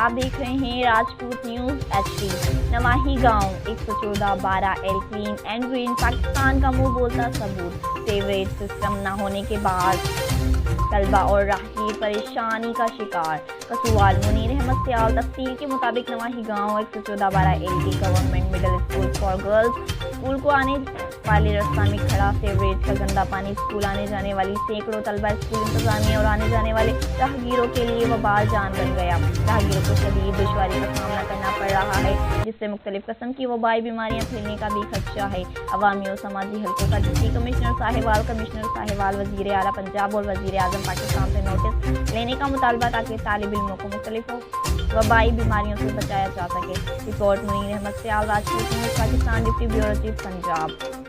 آپ دیکھ رہے ہیں راجپوت نیوز HD۔ نواحی گاؤں 114-12 L clean and green Pakistan کا منہ بولتا ثبوت۔ سیوریج سسٹم نہ ہونے کے بعد طلبہ اور راہگیر پریشانی کا شکار۔ قصوروار منیر احمد سیال تفصیل کے مطابق نواحی گاؤں 114-12 ایل کی government middle school for girls school کو آنے والے رستہ میں کھڑا سیوریج کا گندا پانی اسکول آنے جانے والی سینکڑوں طلبہ، اسکول انتظامیہ اور آنے جانے والے راہگیروں کے لیے وبال جان بن گیا۔ راہگیروں کو شدید دشواری کا سامنا کرنا پڑ رہا ہے، جس سے مختلف قسم کی وبائی بیماریاں پھیلنے کا بھی خدشہ ہے۔ عوامی اور سماجی حلقوں کا ڈپٹی کمشنر صاحبال وزیر اعلیٰ پنجاب اور وزیر اعظم پاکستان سے نوٹس لینے کا مطالبہ تاکہ طالب علموں کو مختلف وبائی بیماریوں سے بچایا جا سکے۔ Report Munir Ahmed Sial, Rajput news Pakistan, deputy bureau chief, Punjab.